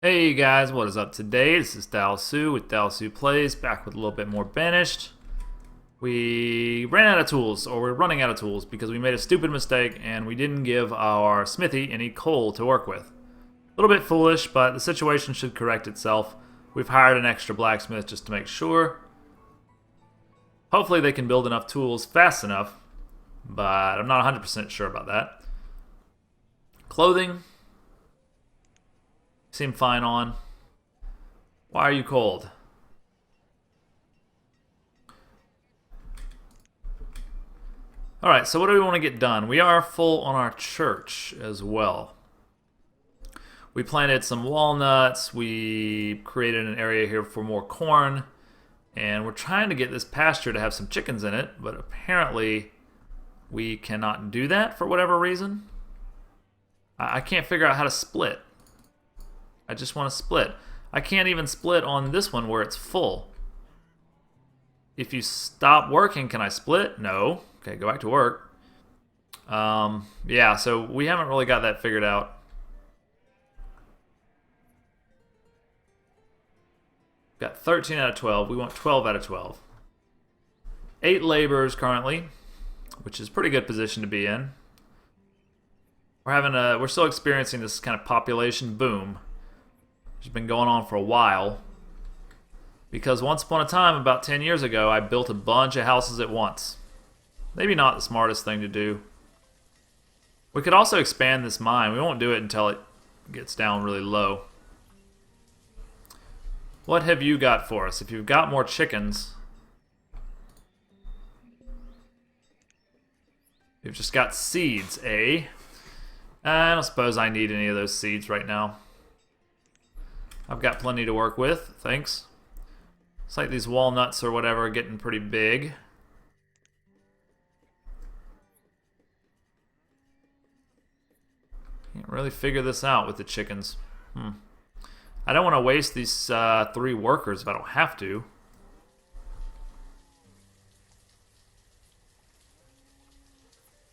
Hey guys, what is up today? This is Dalsu with Dalsu Plays, back with a little bit more Banished. We ran out of tools, or we're running out of tools, because we made a stupid mistake and we didn't give our smithy any coal to work with. A little bit foolish, but the situation should correct itself. We've hired an extra blacksmith just to make sure. Hopefully they can build enough tools fast enough, but I'm not 100% sure about that. Clothing seem fine on. Why are you cold? Alright, so what do we want to get done? We are full on our church as well. We planted some walnuts, we created an area here for more corn, and we're trying to get this pasture to have some chickens in it, but apparently we cannot do that for whatever reason. I can't figure out how to split. I just want to split. I can't even split on this one where it's full. If you stop working, can I split? No. Okay, go back to work. Yeah, so we haven't really got that figured out. Got 13 out of 12. We want 12 out of 12. 8 laborers currently, which is a pretty good position to be in. We're still experiencing this kind of population boom. It's been going on for a while. Because once upon a time, about 10 years ago, I built a bunch of houses at once. Maybe not the smartest thing to do. We could also expand this mine. We won't do it until it gets down really low. What have you got for us? If you've got more chickens, you've just got seeds, eh? I don't suppose I need any of those seeds right now. I've got plenty to work with, thanks. It's like these walnuts or whatever are getting pretty big. Can't really figure this out with the chickens. I don't want to waste these 3 workers if I don't have to.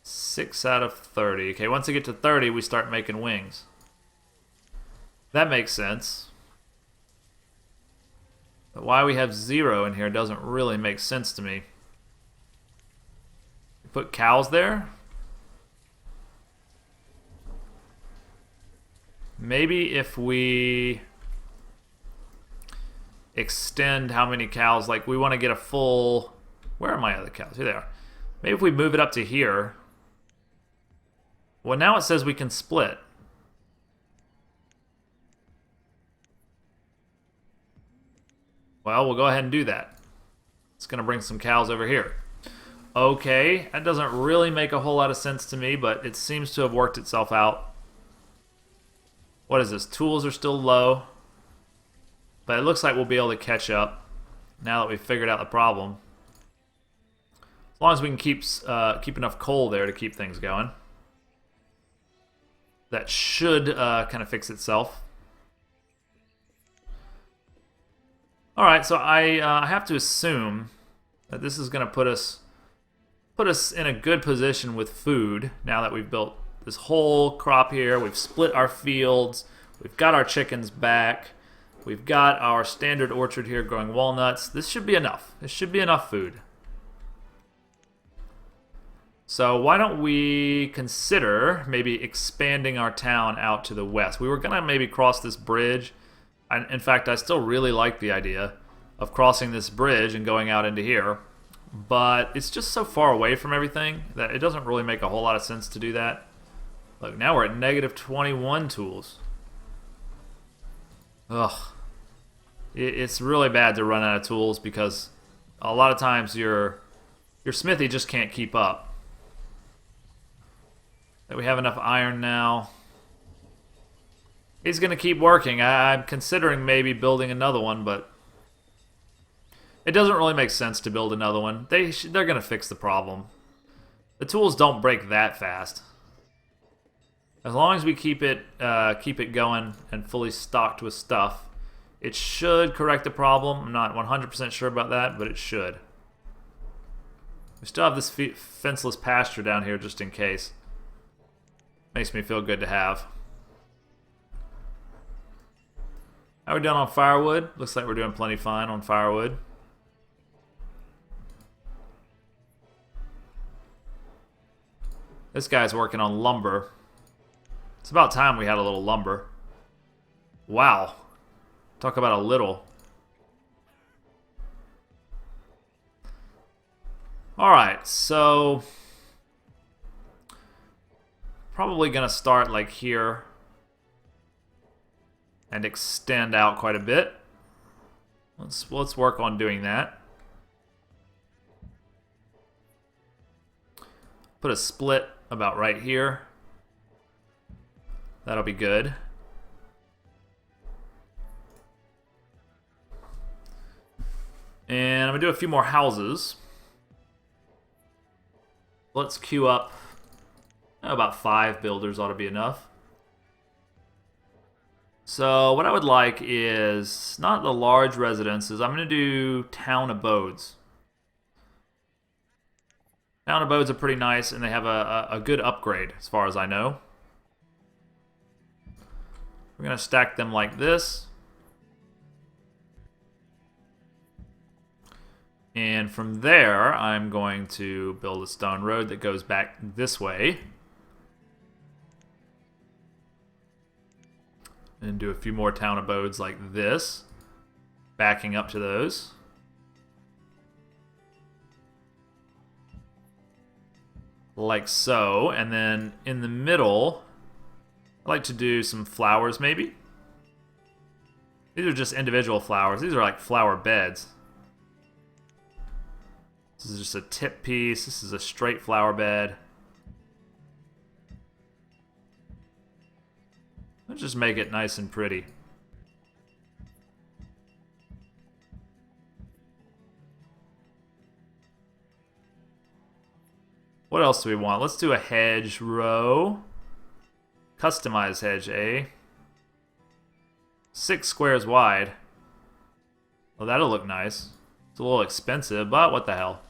Six out of 30. Okay, once I get to 30, we start making wings. That makes sense. But why we have 0 in here doesn't really make sense to me. Put cows there? Maybe if we extend how many cows, like we want to get a full... Where are my other cows? Here they are. Maybe if we move it up to here. Well, now it says we can split. Well, we'll go ahead and do that. It's going to bring some cows over here. Okay, that doesn't really make a whole lot of sense to me, but it seems to have worked itself out. What is this? Tools are still low. But it looks like we'll be able to catch up now that we've figured out the problem. As long as we can keep enough coal there to keep things going. That should kind of fix itself. Alright, so I have to assume that this is going to put us in a good position with food now that we've built this whole crop here. We've split our fields. We've got our chickens back. We've got our standard orchard here growing walnuts. This should be enough. This should be enough food. So why don't we consider maybe expanding our town out to the west? We were going to maybe cross this bridge. In fact, I still really like the idea of crossing this bridge and going out into here. But it's just so far away from everything that it doesn't really make a whole lot of sense to do that. Look, now we're at negative 21 tools. Ugh. It's really bad to run out of tools because a lot of times your smithy just can't keep up. We have enough iron now. He's going to keep working. I'm considering maybe building another one, but it doesn't really make sense to build another one. They're going to fix the problem. The tools don't break that fast. As long as we keep it going and fully stocked with stuff, it should correct the problem. I'm not 100% sure about that, but it should. We still have this fenceless pasture down here just in case. Makes me feel good to have. How are we doing on firewood? Looks like we're doing plenty fine on firewood. This guy's working on lumber. It's about time we had a little lumber. Wow. Talk about a little. Alright, so... probably gonna start like here. And extend out quite a bit. Let's work on doing that. Put a split about right here. That'll be good. And I'm gonna do a few more houses. Let's queue up. About 5 builders ought to be enough. So what I would like is not the large residences. I'm going to do town abodes. Town abodes are pretty nice, and they have a good upgrade as far as I know. We're going to stack them like this. And from there, I'm going to build a stone road that goes back this way. And do a few more town abodes like this, backing up to those. Like so. And then in the middle, I like to do some flowers maybe. These are just individual flowers. These are like flower beds. This is just a tip piece. This is a straight flower bed. Let's just make it nice and pretty. What else do we want? Let's do a hedge row. Customize hedge, eh? 6 squares wide. Well, that'll look nice. It's a little expensive, but what the hell.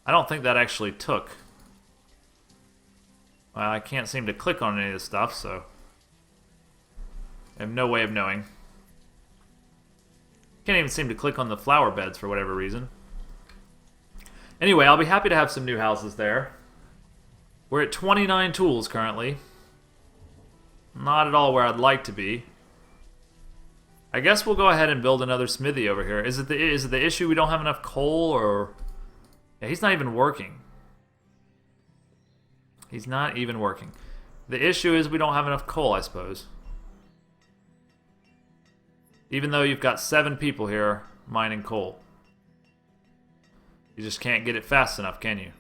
I don't think that actually took. Well, I can't seem to click on any of this stuff, so I have no way of knowing. Can't even seem to click on the flower beds for whatever reason. Anyway, I'll be happy to have some new houses there. We're at 29 tools currently. Not at all where I'd like to be. I guess we'll go ahead and build another smithy over here. Is it the issue we don't have enough coal, or... Yeah, he's not even working. He's not even working. The issue is we don't have enough coal, I suppose. Even though you've got 7 people here mining coal. You just can't get it fast enough, can you?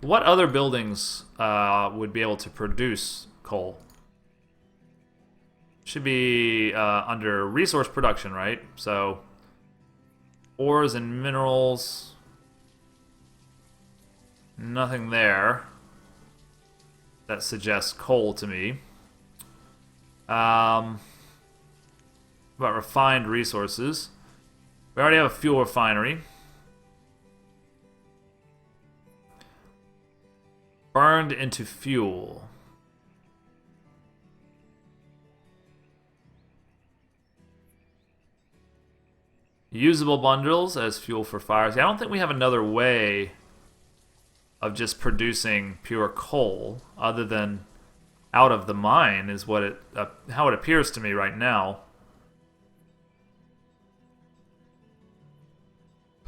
What other buildings would be able to produce coal? Should be under resource production, right? So, ores and minerals. Nothing there that suggests coal to me. About refined resources. We already have a fuel refinery. Burned into fuel. Usable bundles as fuel for fires. I don't think we have another way of just producing pure coal other than out of the mine is what it how it appears to me right now.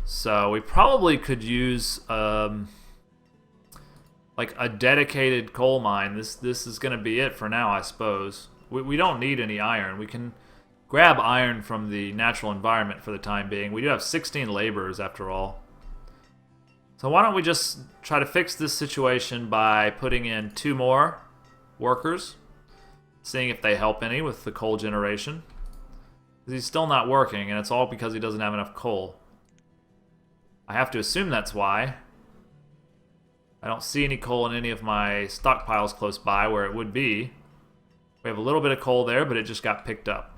So we probably could use like a dedicated coal mine. This is going to be it for now, I suppose. We don't need any iron. We can grab iron from the natural environment for the time being. We do have 16 laborers after all. So why don't we just try to fix this situation by putting in 2 more workers, seeing if they help any with the coal generation. Because he's still not working, and it's all because he doesn't have enough coal. I have to assume that's why. I don't see any coal in any of my stockpiles close by where it would be. We have a little bit of coal there, but it just got picked up.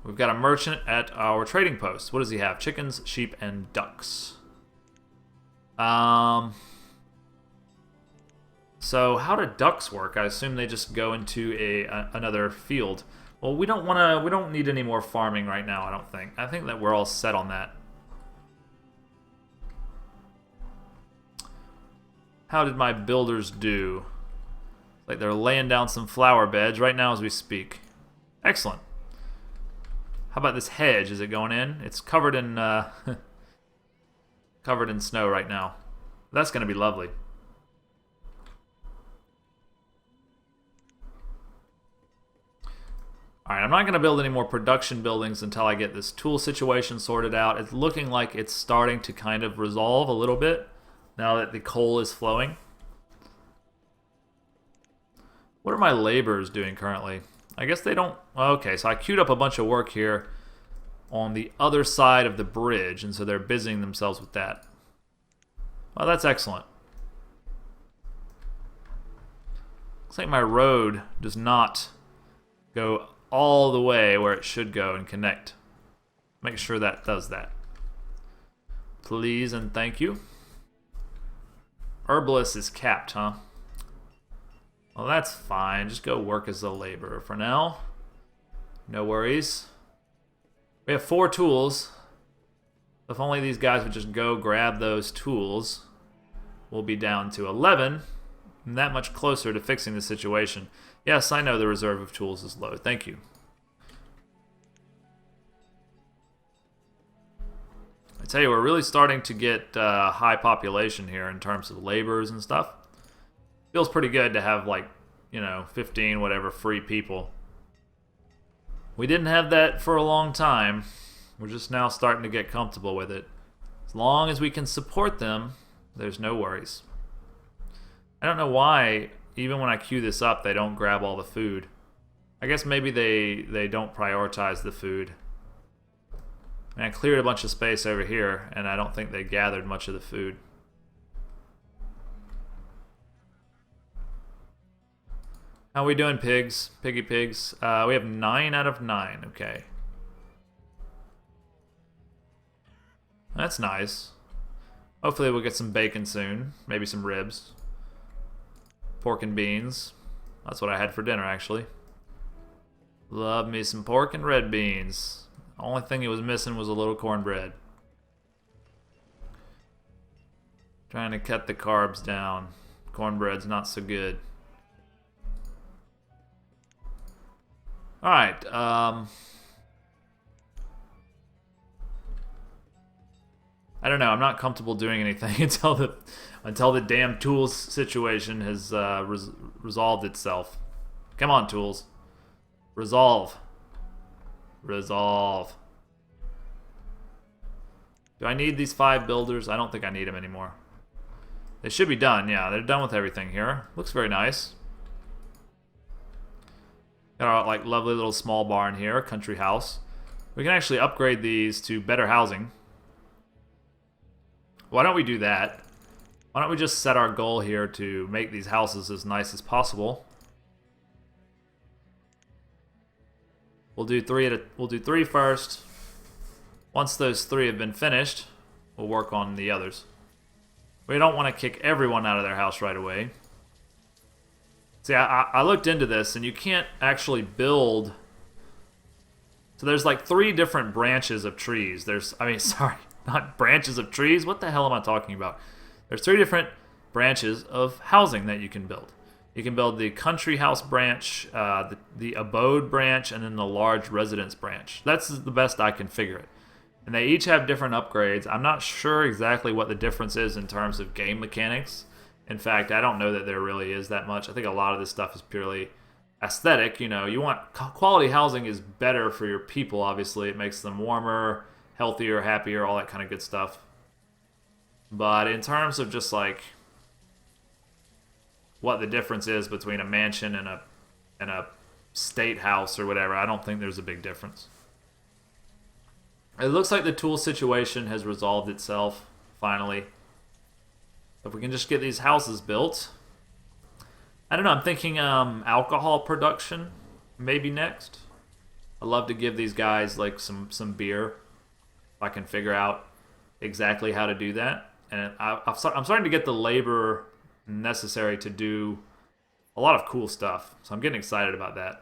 We've got a merchant at our trading post. What does he have? Chickens, sheep, and ducks. So how do ducks work? I assume they just go into another field. Well, we don't need any more farming right now, I don't think. I think that we're all set on that. How did my builders do? Like they're laying down some flower beds right now as we speak. Excellent. How about this hedge? Is it going in? It's covered in covered in snow right now. That's going to be lovely. Alright, I'm not going to build any more production buildings until I get this tool situation sorted out. It's looking like it's starting to kind of resolve a little bit now that the coal is flowing. What are my laborers doing currently? I guess they don't... Okay, so I queued up a bunch of work here on the other side of the bridge, and so they're busying themselves with that. Well, that's excellent. Looks like my road does not go all the way where it should go and connect. Make sure that does that. Please and thank you. Herbalist is capped, huh? Well, that's fine. Just go work as a laborer for now. No worries. We have 4 tools. If only these guys would just go grab those tools, we'll be down to 11. And that much closer to fixing the situation. Yes, I know the reserve of tools is low. Thank you. I tell you, we're really starting to get high population here in terms of laborers and stuff. Feels pretty good to have, like, you know, 15 whatever free people. We didn't have that for a long time. We're just now starting to get comfortable with it. As long as we can support them, there's no worries. I don't know why, even when I queue this up, they don't grab all the food. I guess maybe they don't prioritize the food. I mean, I cleared a bunch of space over here, and I don't think they gathered much of the food. How are we doing, pigs? Piggy pigs. We have 9 out of 9. Okay. That's nice. Hopefully we'll get some bacon soon. Maybe some ribs. Pork and beans. That's what I had for dinner, actually. Love me some pork and red beans. The only thing it was missing was a little cornbread. Trying to cut the carbs down. Cornbread's not so good. Alright, I don't know. I'm not comfortable doing anything until the damn tools situation has resolved itself. Come on, tools. Resolve. Resolve. Do I need these 5 builders? I don't think I need them anymore. They should be done. Yeah, they're done with everything here. Looks very nice. Got our like lovely little small barn here, country house. We can actually upgrade these to better housing. Why don't we do that? Why don't we just set our goal here to make these houses as nice as possible? We'll do 3 first. Once those 3 have been finished, we'll work on the others. We don't want to kick everyone out of their house right away. See, I looked into this, and you can't actually build... So there's like 3 different branches of trees. Sorry, not branches of trees. What the hell am I talking about? There's 3 different branches of housing that you can build. You can build the country house branch, the abode branch, and then the large residence branch. That's the best I can figure it. And they each have different upgrades. I'm not sure exactly what the difference is in terms of game mechanics. In fact, I don't know that there really is that much. I think a lot of this stuff is purely aesthetic. You know, you want quality housing is better for your people, obviously. It makes them warmer, healthier, happier, all that kind of good stuff. But in terms of just like what the difference is between a mansion and a state house or whatever, I don't think there's a big difference. It looks like the tool situation has resolved itself, finally. If we can just get these houses built. I don't know, I'm thinking alcohol production maybe next. I'd love to give these guys like some beer if I can figure out exactly how to do that. And I'm starting to get the labor necessary to do a lot of cool stuff. So I'm getting excited about that.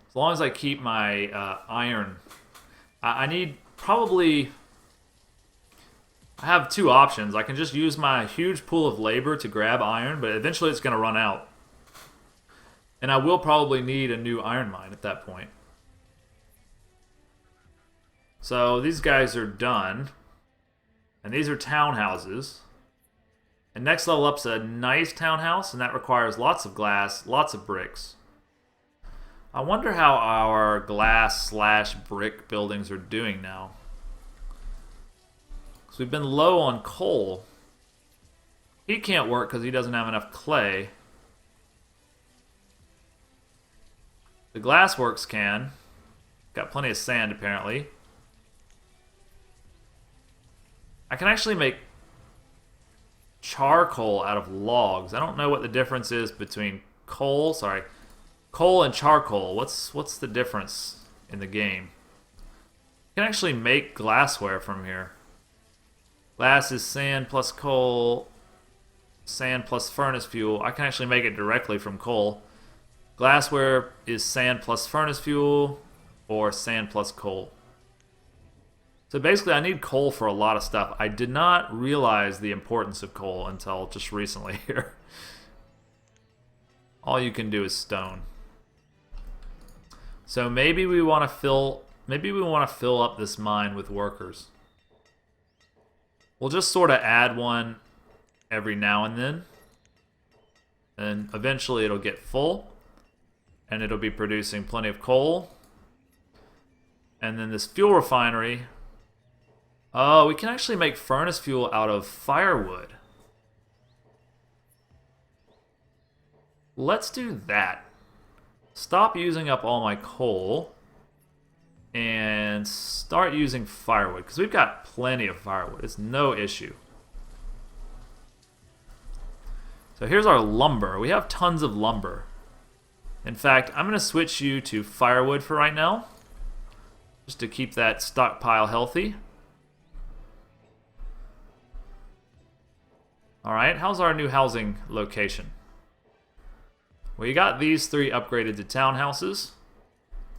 As long as I keep my iron, I need probably... I have two options. I can just use my huge pool of labor to grab iron, but eventually it's going to run out. And I will probably need a new iron mine at that point. So these guys are done. And these are townhouses. And next level up's a nice townhouse, and that requires lots of glass, lots of bricks. I wonder how our glass/brick buildings are doing now. So we've been low on coal. He can't work because he doesn't have enough clay. The glassworks can. Got plenty of sand, apparently. I can actually make charcoal out of logs. I don't know what the difference is between coal and charcoal. What's the difference in the game? You can actually make glassware from here. Glass is sand plus coal, sand plus furnace fuel. I can actually make it directly from coal. Glassware is sand plus furnace fuel or sand plus coal. So basically I need coal for a lot of stuff. I did not realize the importance of coal until just recently here. All you can do is stone. So maybe we want to fill up this mine with workers. We'll just sort of add one every now and then. And eventually it'll get full. And it'll be producing plenty of coal. And then this fuel refinery. Oh, we can actually make furnace fuel out of firewood. Let's do that. Stop using up all my coal. And start using firewood, because we've got plenty of firewood. It's no issue. So here's our lumber. We have tons of lumber. In fact, I'm going to switch you to firewood for right now, just to keep that stockpile healthy. Alright, how's our new housing location? Well, you got these three upgraded to townhouses.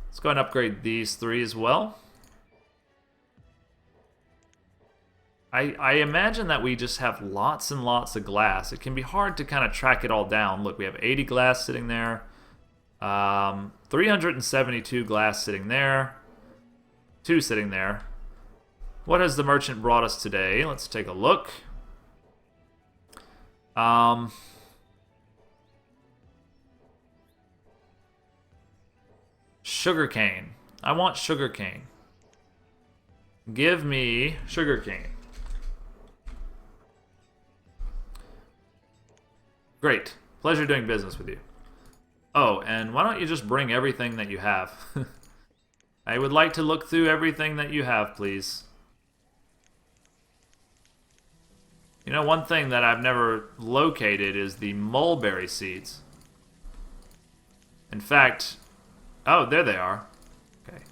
Let's go ahead and upgrade these three as well. I imagine that we just have lots and lots of glass. It can be hard to kind of track it all down. Look, we have 80 glass sitting there. 372 glass sitting there. 2 sitting there. What has the merchant brought us today? Let's take a look. Sugarcane. I want sugarcane. Give me sugarcane. Great. Pleasure doing business with you. Oh, and why don't you just bring everything that you have? I would like to look through everything that you have, please. You know, one thing that I've never located is the mulberry seeds. In fact... Oh, there they are. Okay.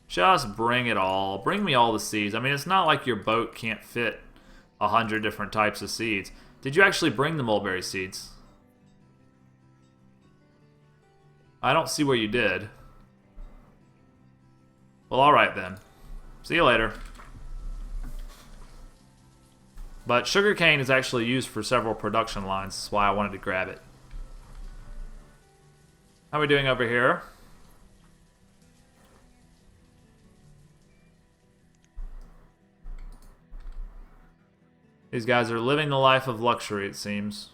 Just bring it all. Bring me all the seeds. I mean, it's not like your boat can't fit 100 different types of seeds. Did you actually bring the mulberry seeds? I don't see where you did. Well, alright then. See you later. But sugarcane is actually used for several production lines. That's why I wanted to grab it. How are we doing over here? These guys are living the life of luxury, it seems.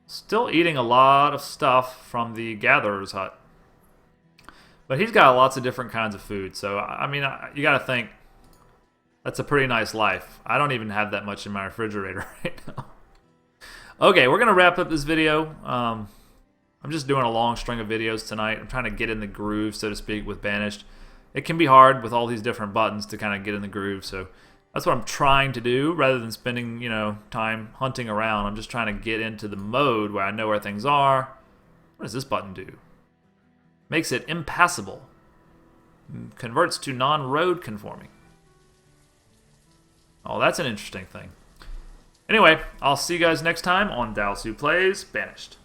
Still eating a lot of stuff from the gatherer's hut. But he's got lots of different kinds of food, so, I mean, you gotta think, that's a pretty nice life. I don't even have that much in my refrigerator right now. Okay, we're gonna wrap up this video. I'm just doing a long string of videos tonight. I'm trying to get in the groove, so to speak, with Banished. It can be hard with all these different buttons to kind of get in the groove, so that's what I'm trying to do, rather than spending, you know, time hunting around. I'm just trying to get into the mode where I know where things are. What does this button do? Makes it impassable. converts to non-road conforming. Oh, that's an interesting thing. Anyway, I'll see you guys next time on Dallas Who Plays Banished.